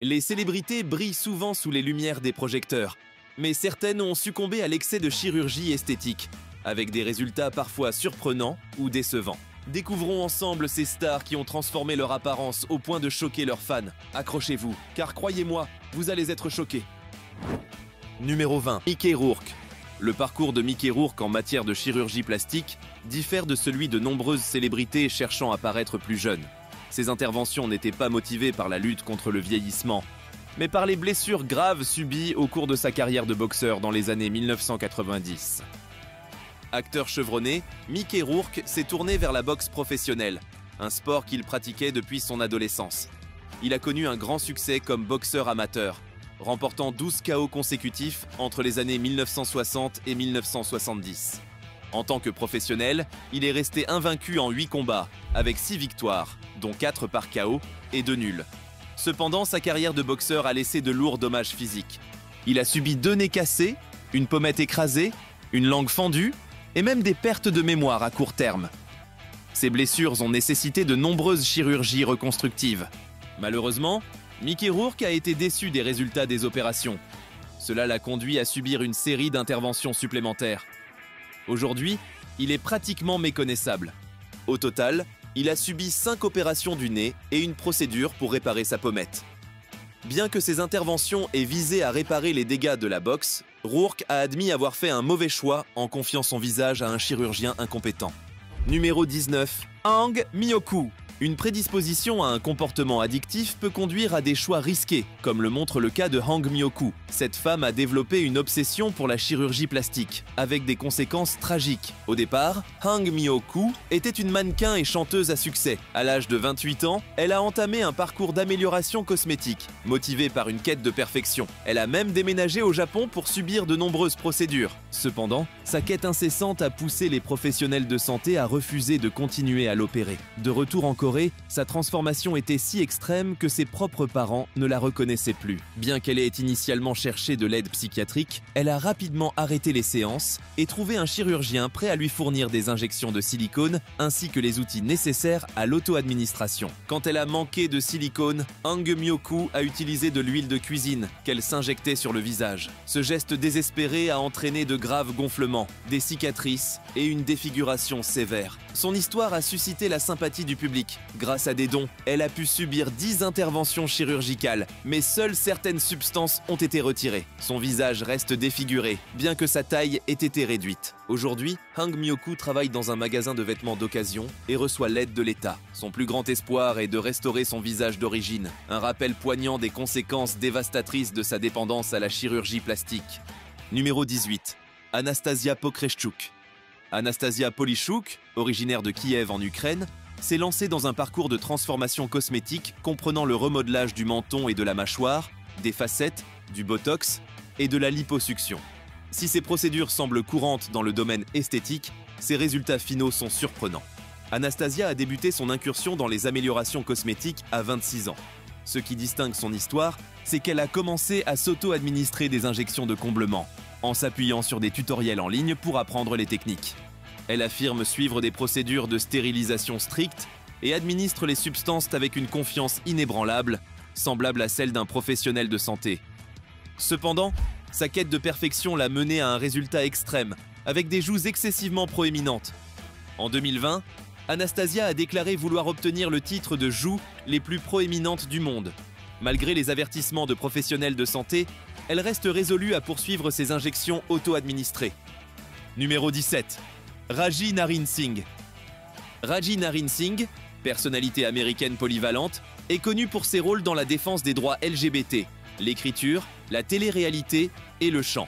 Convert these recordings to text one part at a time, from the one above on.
Les célébrités brillent souvent sous les lumières des projecteurs, mais certaines ont succombé à l'excès de chirurgie esthétique, avec des résultats parfois surprenants ou décevants. Découvrons ensemble ces stars qui ont transformé leur apparence au point de choquer leurs fans. Accrochez-vous, car croyez-moi, vous allez être choqués. Numéro 20. Mickey Rourke. Le parcours de Mickey Rourke en matière de chirurgie plastique diffère de celui de nombreuses célébrités cherchant à paraître plus jeunes. Ses interventions n'étaient pas motivées par la lutte contre le vieillissement, mais par les blessures graves subies au cours de sa carrière de boxeur dans les années 1990. Acteur chevronné, Mickey Rourke s'est tourné vers la boxe professionnelle, un sport qu'il pratiquait depuis son adolescence. Il a connu un grand succès comme boxeur amateur, remportant 12 KO consécutifs entre les années 1960 et 1970. En tant que professionnel, il est resté invaincu en 8 combats, avec 6 victoires, dont 4 par KO et 2 nuls. Cependant, sa carrière de boxeur a laissé de lourds dommages physiques. Il a subi 2 nez cassés, une pommette écrasée, une langue fendue et même des pertes de mémoire à court terme. Ces blessures ont nécessité de nombreuses chirurgies reconstructives. Malheureusement, Mickey Rourke a été déçu des résultats des opérations. Cela l'a conduit à subir une série d'interventions supplémentaires. Aujourd'hui, il est pratiquement méconnaissable. Au total, il a subi 5 opérations du nez et une procédure pour réparer sa pommette. Bien que ces interventions aient visé à réparer les dégâts de la boxe, Rourke a admis avoir fait un mauvais choix en confiant son visage à un chirurgien incompétent. Numéro 19. Hang Mi-Hoku. Une prédisposition à un comportement addictif peut conduire à des choix risqués, comme le montre le cas de Hang Mi-Hoku. Cette femme a développé une obsession pour la chirurgie plastique, avec des conséquences tragiques. Au départ, Hang Mi-Hoku était une mannequin et chanteuse à succès. À l'âge de 28 ans, elle a entamé un parcours d'amélioration cosmétique, motivée par une quête de perfection. Elle a même déménagé au Japon pour subir de nombreuses procédures. Cependant, sa quête incessante a poussé les professionnels de santé à refuser de continuer à l'opérer. De retour en Corée, sa transformation était si extrême que ses propres parents ne la reconnaissaient plus. Bien qu'elle ait initialement cherché de l'aide psychiatrique, elle a rapidement arrêté les séances et trouvé un chirurgien prêt à lui fournir des injections de silicone ainsi que les outils nécessaires à l'auto-administration. Quand elle a manqué de silicone, Hang Mi-Hoku a utilisé de l'huile de cuisine qu'elle s'injectait sur le visage. Ce geste désespéré a entraîné de graves gonflements, des cicatrices et une défiguration sévère. Son histoire a suscité la sympathie du public. Grâce à des dons, elle a pu subir 10 interventions chirurgicales, mais seules certaines substances ont été retirées. Son visage reste défiguré, bien que sa taille ait été réduite. Aujourd'hui, Hang Mi-Hoku travaille dans un magasin de vêtements d'occasion et reçoit l'aide de l'État. Son plus grand espoir est de restaurer son visage d'origine, un rappel poignant des conséquences dévastatrices de sa dépendance à la chirurgie plastique. Numéro 18. Anastasia Pokreshchuk. Anastasia Polichuk, originaire de Kiev en Ukraine, s'est lancée dans un parcours de transformation cosmétique comprenant le remodelage du menton et de la mâchoire, des facettes, du botox et de la liposuction. Si ces procédures semblent courantes dans le domaine esthétique, ses résultats finaux sont surprenants. Anastasia a débuté son incursion dans les améliorations cosmétiques à 26 ans. Ce qui distingue son histoire, c'est qu'elle a commencé à s'auto-administrer des injections de comblement, en s'appuyant sur des tutoriels en ligne pour apprendre les techniques. Elle affirme suivre des procédures de stérilisation strictes et administre les substances avec une confiance inébranlable, semblable à celle d'un professionnel de santé. Cependant, sa quête de perfection l'a menée à un résultat extrême, avec des joues excessivement proéminentes. En 2020, Anastasia a déclaré vouloir obtenir le titre de joues les plus proéminentes du monde. Malgré les avertissements de professionnels de santé, elle reste résolue à poursuivre ses injections auto-administrées. Numéro 17. Raji Narine Singh. Raji Narine Singh, personnalité américaine polyvalente, est connue pour ses rôles dans la défense des droits LGBT, l'écriture, la télé-réalité et le chant.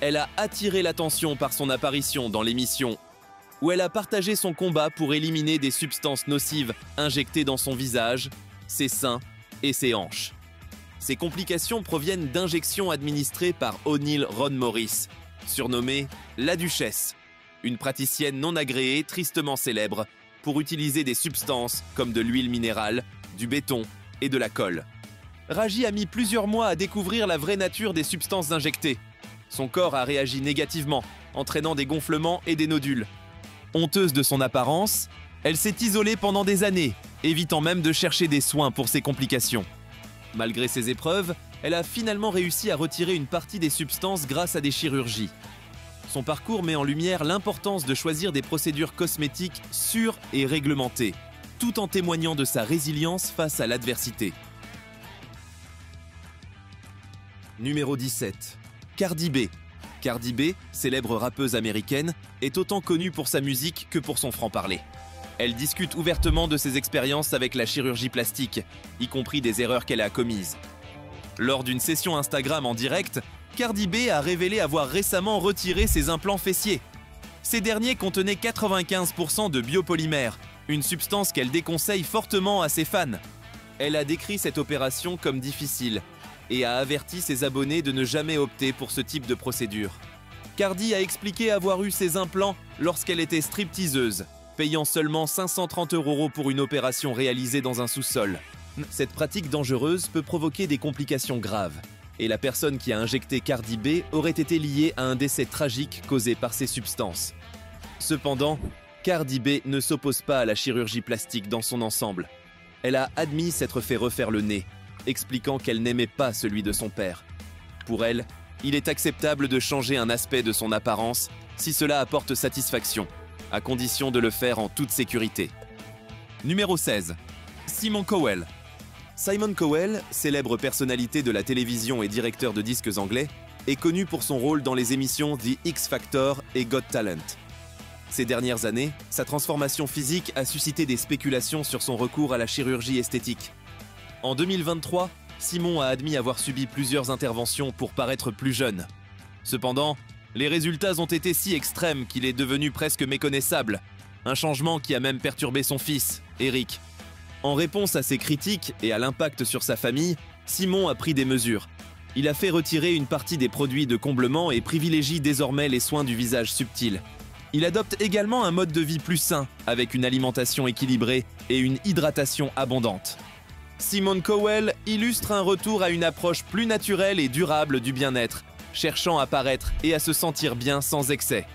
Elle a attiré l'attention par son apparition dans l'émission où elle a partagé son combat pour éliminer des substances nocives injectées dans son visage, ses seins et ses hanches. Ces complications proviennent d'injections administrées par O'Neill Ron Morris, surnommée la Duchesse, une praticienne non agréée tristement célèbre pour utiliser des substances comme de l'huile minérale, du béton et de la colle. Raji a mis plusieurs mois à découvrir la vraie nature des substances injectées. Son corps a réagi négativement, entraînant des gonflements et des nodules. Honteuse de son apparence, elle s'est isolée pendant des années, évitant même de chercher des soins pour ses complications. Malgré ces épreuves, elle a finalement réussi à retirer une partie des substances grâce à des chirurgies. Son parcours met en lumière l'importance de choisir des procédures cosmétiques sûres et réglementées, tout en témoignant de sa résilience face à l'adversité. Numéro 17. Cardi B. Cardi B, célèbre rappeuse américaine, est autant connue pour sa musique que pour son franc-parler. Elle discute ouvertement de ses expériences avec la chirurgie plastique, y compris des erreurs qu'elle a commises. Lors d'une session Instagram en direct, Cardi B a révélé avoir récemment retiré ses implants fessiers. Ces derniers contenaient 95% de biopolymère, une substance qu'elle déconseille fortement à ses fans. Elle a décrit cette opération comme difficile et a averti ses abonnés de ne jamais opter pour ce type de procédure. Cardi a expliqué avoir eu ses implants lorsqu'elle était stripteaseuse, payant seulement 530 € pour une opération réalisée dans un sous-sol. Cette pratique dangereuse peut provoquer des complications graves, et la personne qui a injecté Cardi B aurait été liée à un décès tragique causé par ces substances. Cependant, Cardi B ne s'oppose pas à la chirurgie plastique dans son ensemble. Elle a admis s'être fait refaire le nez, expliquant qu'elle n'aimait pas celui de son père. Pour elle, il est acceptable de changer un aspect de son apparence si cela apporte satisfaction, à condition de le faire en toute sécurité. Numéro 16. Simon Cowell. Simon Cowell, célèbre personnalité de la télévision et directeur de disques anglais, est connu pour son rôle dans les émissions The X Factor et Got Talent. Ces dernières années, sa transformation physique a suscité des spéculations sur son recours à la chirurgie esthétique. En 2023, Simon a admis avoir subi plusieurs interventions pour paraître plus jeune. Cependant, les résultats ont été si extrêmes qu'il est devenu presque méconnaissable, un changement qui a même perturbé son fils, Eric. En réponse à ces critiques et à l'impact sur sa famille, Simon a pris des mesures. Il a fait retirer une partie des produits de comblement et privilégie désormais les soins du visage subtil. Il adopte également un mode de vie plus sain, avec une alimentation équilibrée et une hydratation abondante. Simon Cowell illustre un retour à une approche plus naturelle et durable du bien-être, cherchant à paraître et à se sentir bien sans excès.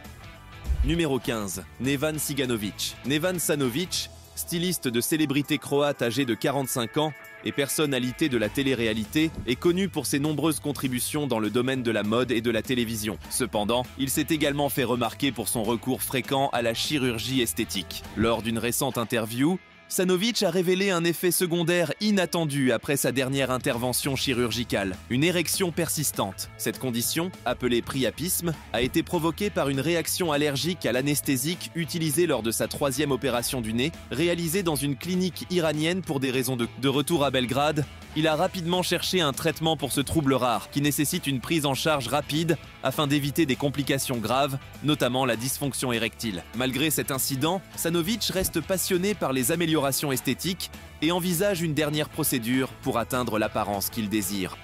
Numéro 15. Nevan Ciganović. Nevan Sanović, styliste de célébrité croate âgé de 45 ans et personnalité de la télé-réalité, est connu pour ses nombreuses contributions dans le domaine de la mode et de la télévision. Cependant, il s'est également fait remarquer pour son recours fréquent à la chirurgie esthétique. Lors d'une récente interview, Sanović a révélé un effet secondaire inattendu après sa dernière intervention chirurgicale, une érection persistante. Cette condition, appelée priapisme, a été provoquée par une réaction allergique à l'anesthésique utilisée lors de sa 3e opération du nez, réalisée dans une clinique iranienne pour des raisons de retour à Belgrade. Il a rapidement cherché un traitement pour ce trouble rare, qui nécessite une prise en charge rapide afin d'éviter des complications graves, notamment la dysfonction érectile. Malgré cet incident, Sanović reste passionné par les améliorations esthétiques et envisage une dernière procédure pour atteindre l'apparence qu'il désire.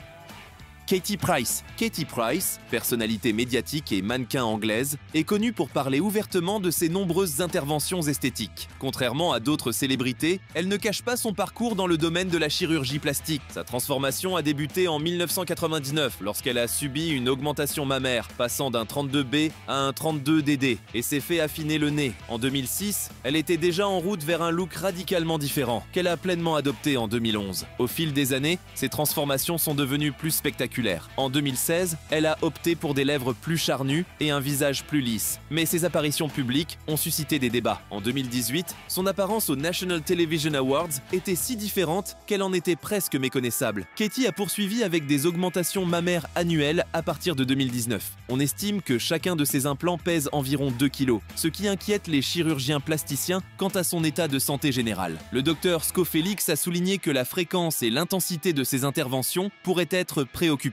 Katie Price. Katie Price, personnalité médiatique et mannequin anglaise, est connue pour parler ouvertement de ses nombreuses interventions esthétiques. Contrairement à d'autres célébrités, elle ne cache pas son parcours dans le domaine de la chirurgie plastique. Sa transformation a débuté en 1999 lorsqu'elle a subi une augmentation mammaire, passant d'un 32B à un 32DD, et s'est fait affiner le nez. En 2006, elle était déjà en route vers un look radicalement différent, qu'elle a pleinement adopté en 2011. Au fil des années, ces transformations sont devenues plus spectaculaires. En 2016, elle a opté pour des lèvres plus charnues et un visage plus lisse. Mais ses apparitions publiques ont suscité des débats. En 2018, son apparence aux National Television Awards était si différente qu'elle en était presque méconnaissable. Katie a poursuivi avec des augmentations mammaires annuelles à partir de 2019. On estime que chacun de ses implants pèse environ 2 kg, ce qui inquiète les chirurgiens plasticiens quant à son état de santé général. Le docteur Scofélix a souligné que la fréquence et l'intensité de ses interventions pourraient être préoccupantes.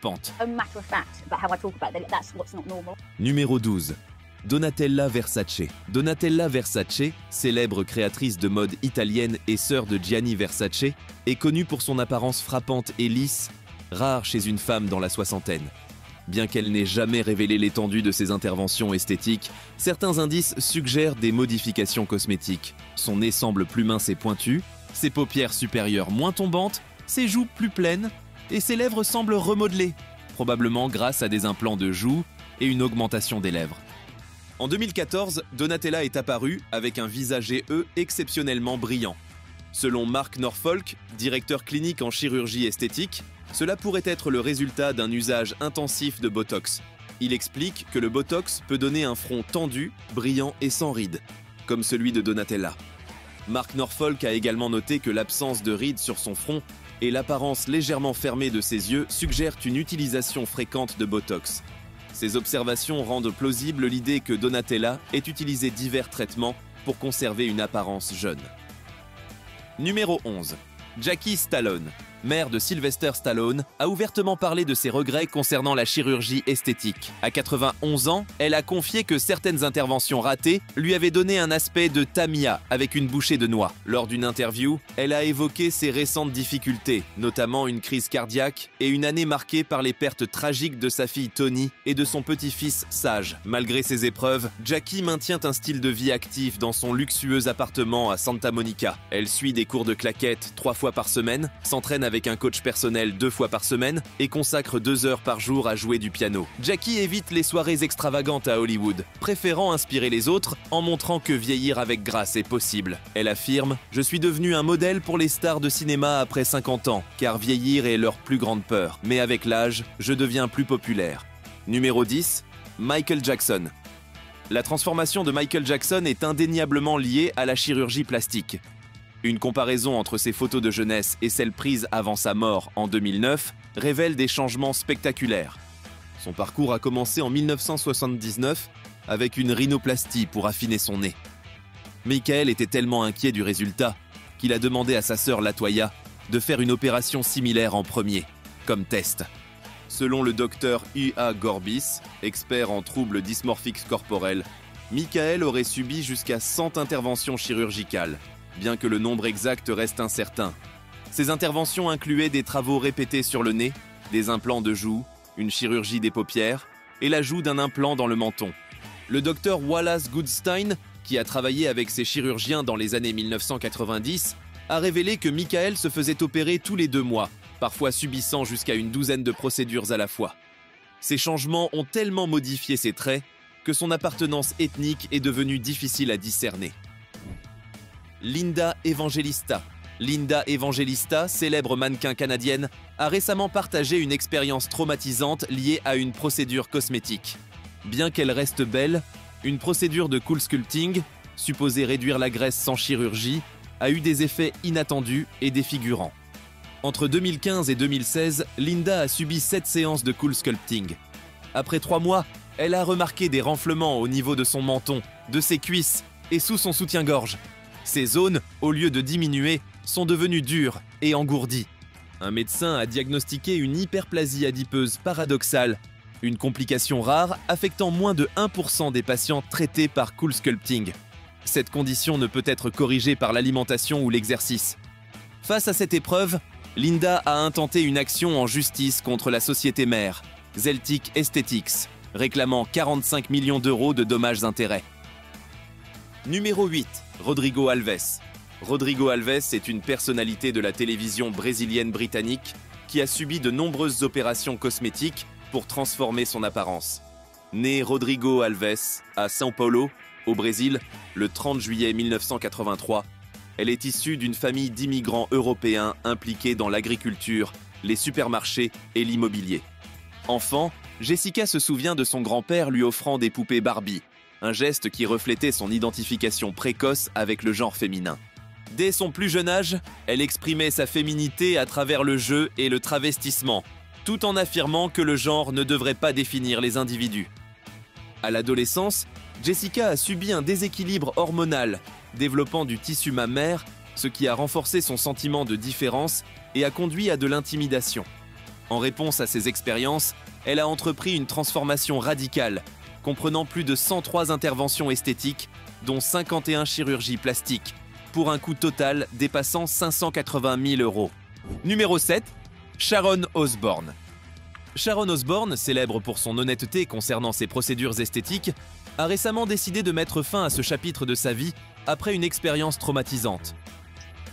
Numéro 12. Donatella Versace. Donatella Versace, célèbre créatrice de mode italienne et sœur de Gianni Versace, est connue pour son apparence frappante et lisse, rare chez une femme dans la soixantaine. Bien qu'elle n'ait jamais révélé l'étendue de ses interventions esthétiques, certains indices suggèrent des modifications cosmétiques. Son nez semble plus mince et pointu, ses paupières supérieures moins tombantes, ses joues plus pleines, et ses lèvres semblent remodelées, probablement grâce à des implants de joues et une augmentation des lèvres. En 2014, Donatella est apparue avec un visage exceptionnellement brillant. Selon Mark Norfolk, directeur clinique en chirurgie esthétique, cela pourrait être le résultat d'un usage intensif de Botox. Il explique que le Botox peut donner un front tendu, brillant et sans rides, comme celui de Donatella. Mark Norfolk a également noté que l'absence de rides sur son front et l'apparence légèrement fermée de ses yeux suggèrent une utilisation fréquente de Botox. Ces observations rendent plausible l'idée que Donatella ait utilisé divers traitements pour conserver une apparence jeune. Numéro 11. Jackie Stallone, mère de Sylvester Stallone, a ouvertement parlé de ses regrets concernant la chirurgie esthétique. À 91 ans, elle a confié que certaines interventions ratées lui avaient donné un aspect de Tamia avec une bouchée de noix. Lors d'une interview, elle a évoqué ses récentes difficultés, notamment une crise cardiaque et une année marquée par les pertes tragiques de sa fille Toni et de son petit-fils Sage. Malgré ces épreuves, Jackie maintient un style de vie actif dans son luxueux appartement à Santa Monica. Elle suit des cours de claquettes 3 fois par semaine, s'entraîne avec un coach personnel 2 fois par semaine et consacre 2 heures par jour à jouer du piano. Jackie évite les soirées extravagantes à Hollywood, préférant inspirer les autres en montrant que vieillir avec grâce est possible. Elle affirme « Je suis devenue un modèle pour les stars de cinéma après 50 ans, car vieillir est leur plus grande peur. Mais avec l'âge, je deviens plus populaire. » Numéro 10. Michael Jackson. La transformation de Michael Jackson est indéniablement liée à la chirurgie plastique. Une comparaison entre ses photos de jeunesse et celles prises avant sa mort en 2009 révèle des changements spectaculaires. Son parcours a commencé en 1979 avec une rhinoplastie pour affiner son nez. Michael était tellement inquiet du résultat qu'il a demandé à sa sœur Latoya de faire une opération similaire en premier, comme test. Selon le docteur U.A. Gorbis, expert en troubles dysmorphiques corporels, Michael aurait subi jusqu'à 100 interventions chirurgicales, bien que le nombre exact reste incertain. Ces interventions incluaient des travaux répétés sur le nez, des implants de joue, une chirurgie des paupières et l'ajout d'un implant dans le menton. Le docteur Wallace Goodstein, qui a travaillé avec ces chirurgiens dans les années 1990, a révélé que Michael se faisait opérer tous les 2 mois, parfois subissant jusqu'à une douzaine de procédures à la fois. Ces changements ont tellement modifié ses traits que son appartenance ethnique est devenue difficile à discerner. Linda Evangelista. Linda Evangelista, célèbre mannequin canadienne, a récemment partagé une expérience traumatisante liée à une procédure cosmétique. Bien qu'elle reste belle, une procédure de cool sculpting, supposée réduire la graisse sans chirurgie, a eu des effets inattendus et défigurants. Entre 2015 et 2016, Linda a subi 7 séances de cool sculpting. Après 3 mois, elle a remarqué des renflements au niveau de son menton, de ses cuisses et sous son soutien-gorge. Ces zones, au lieu de diminuer, sont devenues dures et engourdies. Un médecin a diagnostiqué une hyperplasie adipeuse paradoxale, une complication rare affectant moins de 1% des patients traités par cool sculpting. Cette condition ne peut être corrigée par l'alimentation ou l'exercice. Face à cette épreuve, Linda a intenté une action en justice contre la société mère, Zeltic Aesthetics, réclamant 45 millions d'euros de dommages-intérêts. Numéro 8. Rodrigo Alves. Rodrigo Alves est une personnalité de la télévision brésilienne-britannique qui a subi de nombreuses opérations cosmétiques pour transformer son apparence. Né Rodrigo Alves à São Paulo, au Brésil, le 30 juillet 1983, elle est issue d'une famille d'immigrants européens impliqués dans l'agriculture, les supermarchés et l'immobilier. Enfant, Jessica se souvient de son grand-père lui offrant des poupées Barbie, un geste qui reflétait son identification précoce avec le genre féminin. Dès son plus jeune âge, elle exprimait sa féminité à travers le jeu et le travestissement, tout en affirmant que le genre ne devrait pas définir les individus. À l'adolescence, Jessica a subi un déséquilibre hormonal, développant du tissu mammaire, ce qui a renforcé son sentiment de différence et a conduit à de l'intimidation. En réponse à ces expériences, elle a entrepris une transformation radicale, comprenant plus de 103 interventions esthétiques, dont 51 chirurgies plastiques, pour un coût total dépassant 580 000 euros. Numéro 7. Sharon Osbourne. Sharon Osbourne, célèbre pour son honnêteté concernant ses procédures esthétiques, a récemment décidé de mettre fin à ce chapitre de sa vie après une expérience traumatisante.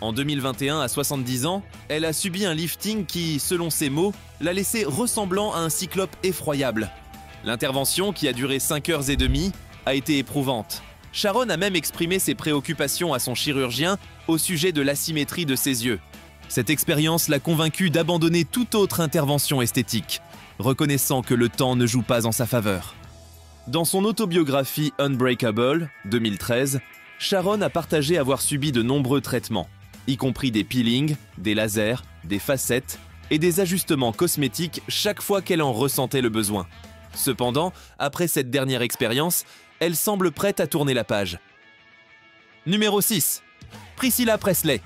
En 2021, à 70 ans, elle a subi un lifting qui, selon ses mots, l'a laissé ressemblant à un cyclope effroyable. L'intervention, qui a duré 5 heures et demie, a été éprouvante. Sharon a même exprimé ses préoccupations à son chirurgien au sujet de l'asymétrie de ses yeux. Cette expérience l'a convaincue d'abandonner toute autre intervention esthétique, reconnaissant que le temps ne joue pas en sa faveur. Dans son autobiographie Unbreakable, 2013, Sharon a partagé avoir subi de nombreux traitements, y compris des peelings, des lasers, des facettes et des ajustements cosmétiques chaque fois qu'elle en ressentait le besoin. Cependant, après cette dernière expérience, elle semble prête à tourner la page. Numéro 6. Priscilla Presley.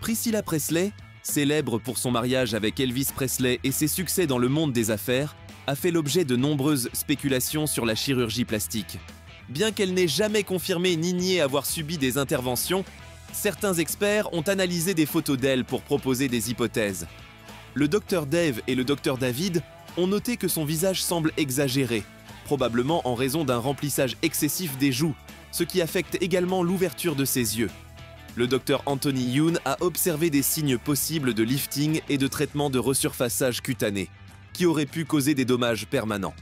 Priscilla Presley, célèbre pour son mariage avec Elvis Presley et ses succès dans le monde des affaires, a fait l'objet de nombreuses spéculations sur la chirurgie plastique. Bien qu'elle n'ait jamais confirmé ni nié avoir subi des interventions, certains experts ont analysé des photos d'elle pour proposer des hypothèses. Le Dr Dave et le Dr David ont noté que son visage semble exagéré, probablement en raison d'un remplissage excessif des joues, ce qui affecte également l'ouverture de ses yeux. Le Dr Anthony Youn a observé des signes possibles de lifting et de traitement de resurfaçage cutané, qui auraient pu causer des dommages permanents.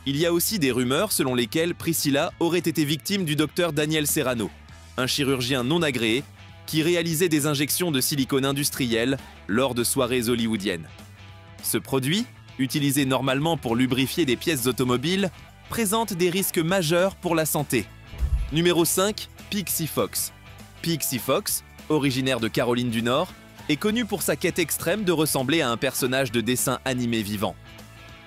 Il y a aussi des rumeurs selon lesquelles Priscilla aurait été victime du Dr Daniel Serrano, un chirurgien non agréé qui réalisait des injections de silicone industriel lors de soirées hollywoodiennes. Ce produit, utilisé normalement pour lubrifier des pièces automobiles, présente des risques majeurs pour la santé. Numéro 5, Pixie Fox. Pixie Fox, originaire de Caroline du Nord, est connue pour sa quête extrême de ressembler à un personnage de dessin animé vivant.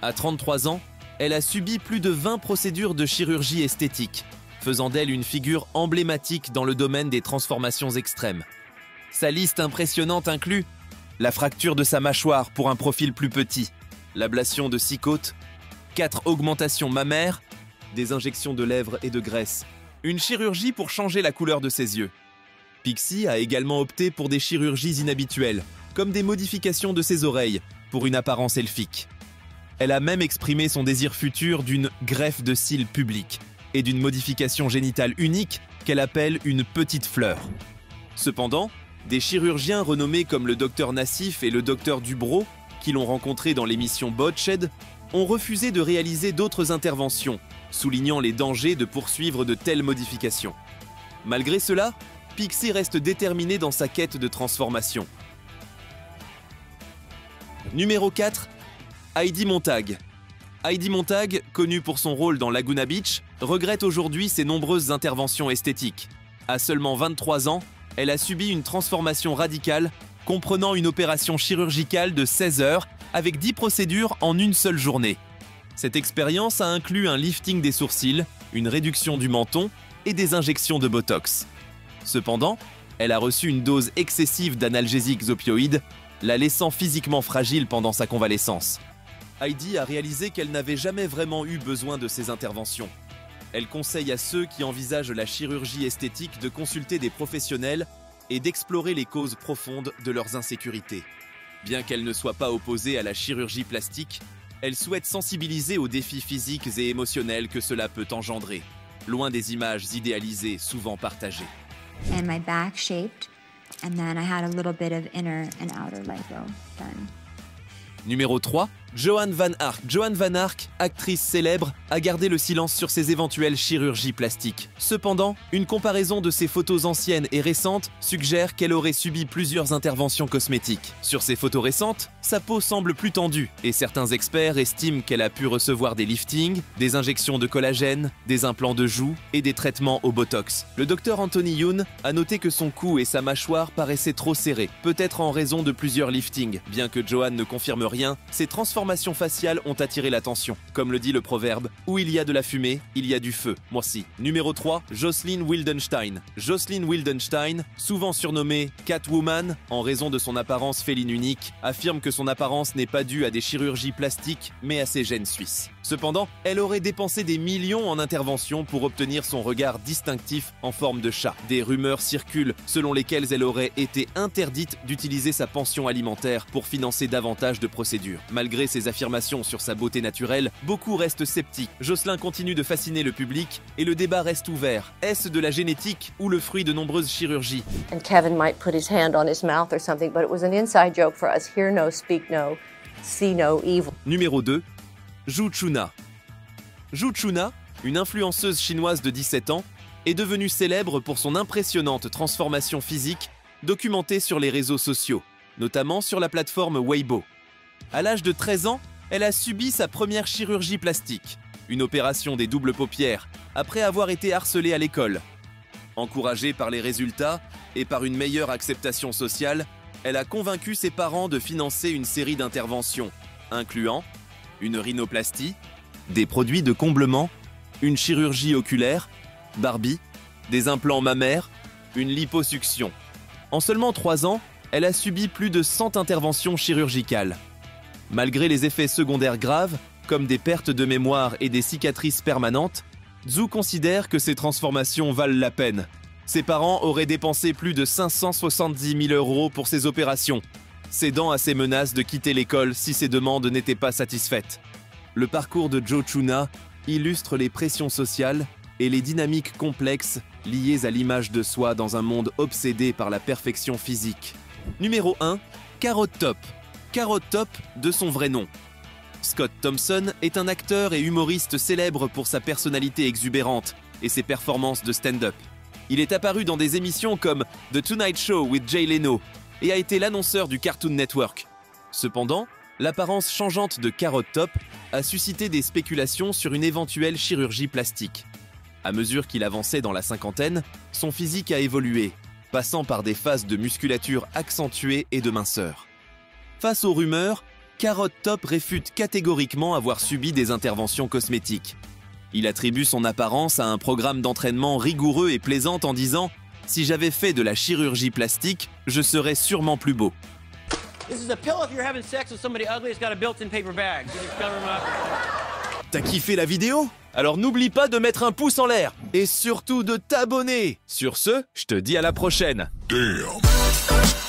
À 33 ans, elle a subi plus de 20 procédures de chirurgie esthétique, faisant d'elle une figure emblématique dans le domaine des transformations extrêmes. Sa liste impressionnante inclut la fracture de sa mâchoire pour un profil plus petit, l'ablation de 6 côtes, 4 augmentations mammaires, des injections de lèvres et de graisse, une chirurgie pour changer la couleur de ses yeux. Pixie a également opté pour des chirurgies inhabituelles, comme des modifications de ses oreilles, pour une apparence elfique. Elle a même exprimé son désir futur d'une greffe de cils publique et d'une modification génitale unique qu'elle appelle une petite fleur. Cependant, des chirurgiens renommés comme le Dr Nassif et le Dr Dubrow, qui l'ont rencontré dans l'émission Botched, ont refusé de réaliser d'autres interventions, soulignant les dangers de poursuivre de telles modifications. Malgré cela, Pixie reste déterminée dans sa quête de transformation. Numéro 4, Heidi Montag. Heidi Montag, connue pour son rôle dans Laguna Beach, regrette aujourd'hui ses nombreuses interventions esthétiques. À seulement 23 ans, elle a subi une transformation radicale, comprenant une opération chirurgicale de 16 heures avec 10 procédures en une seule journée. Cette expérience a inclus un lifting des sourcils, une réduction du menton et des injections de Botox. Cependant, elle a reçu une dose excessive d'analgésiques opioïdes, la laissant physiquement fragile pendant sa convalescence. Heidi a réalisé qu'elle n'avait jamais vraiment eu besoin de ces interventions. Elle conseille à ceux qui envisagent la chirurgie esthétique de consulter des professionnels et d'explorer les causes profondes de leurs insécurités. Bien qu'elle ne soit pas opposée à la chirurgie plastique, elle souhaite sensibiliser aux défis physiques et émotionnels que cela peut engendrer, loin des images idéalisées souvent partagées. And my back shaped, and then I had a little bit of inner and outer lipo done. Numéro 3, Joan Van Ark. Joan Van Ark, actrice célèbre, a gardé le silence sur ses éventuelles chirurgies plastiques. Cependant, une comparaison de ses photos anciennes et récentes suggère qu'elle aurait subi plusieurs interventions cosmétiques. Sur ses photos récentes, sa peau semble plus tendue et certains experts estiment qu'elle a pu recevoir des liftings, des injections de collagène, des implants de joues et des traitements au Botox. Le Dr Anthony Youn a noté que son cou et sa mâchoire paraissaient trop serrés, peut-être en raison de plusieurs liftings. Bien que Joan ne confirme rien, ces transformations faciales ont attiré l'attention. Comme le dit le proverbe, où il y a de la fumée, il y a du feu. Merci. Numéro 3, Jocelyn Wildenstein. Jocelyn Wildenstein, souvent surnommée Catwoman en raison de son apparence féline unique, affirme que son apparence n'est pas due à des chirurgies plastiques, mais à ses gènes suisses. Cependant, elle aurait dépensé des millions en interventions pour obtenir son regard distinctif en forme de chat. Des rumeurs circulent selon lesquelles elle aurait été interdite d'utiliser sa pension alimentaire pour financer davantage de procédures. Malgré ses affirmations sur sa beauté naturelle, beaucoup restent sceptiques. Jocelyn continue de fasciner le public et le débat reste ouvert. Est-ce de la génétique ou le fruit de nombreuses chirurgies? And Kevin might put his hand on his mouth or something, but it was an inside joke for us. Hear no, speak no, see no evil. Numéro 2, Zhu Chuna. Zhu Chuna, une influenceuse chinoise de 17 ans, est devenu célèbre pour son impressionnante transformation physique documentée sur les réseaux sociaux, notamment sur la plateforme Weibo. À l'âge de 13 ans, elle a subi sa première chirurgie plastique, une opération des doubles paupières, après avoir été harcelée à l'école. Encouragée par les résultats et par une meilleure acceptation sociale, elle a convaincu ses parents de financer une série d'interventions, incluant une rhinoplastie, des produits de comblement, une chirurgie oculaire, Barbie, des implants mammaires, une liposuction. En seulement 3 ans, elle a subi plus de 100 interventions chirurgicales. Malgré les effets secondaires graves, comme des pertes de mémoire et des cicatrices permanentes, Zhu considère que ces transformations valent la peine. Ses parents auraient dépensé plus de 570 000 € pour ces opérations, cédant à ses menaces de quitter l'école si ses demandes n'étaient pas satisfaites. Le parcours de Zhou Chuna illustre les pressions sociales et les dynamiques complexes liées à l'image de soi dans un monde obsédé par la perfection physique. Numéro 1. Carrot Top. Carrot Top de son vrai nom. Scott Thompson est un acteur et humoriste célèbre pour sa personnalité exubérante et ses performances de stand-up. Il est apparu dans des émissions comme The Tonight Show with Jay Leno et a été l'annonceur du Cartoon Network. Cependant, l'apparence changeante de Carrot Top a suscité des spéculations sur une éventuelle chirurgie plastique. À mesure qu'il avançait dans la cinquantaine, son physique a évolué, passant par des phases de musculature accentuée et de minceur. Face aux rumeurs, Carrot Top réfute catégoriquement avoir subi des interventions cosmétiques. Il attribue son apparence à un programme d'entraînement rigoureux et plaisant en disant « Si j'avais fait de la chirurgie plastique, je serais sûrement plus beau ». T'as kiffé la vidéo? Alors n'oublie pas de mettre un pouce en l'air et surtout de t'abonner. Sur ce, je te dis à la prochaine. Damn.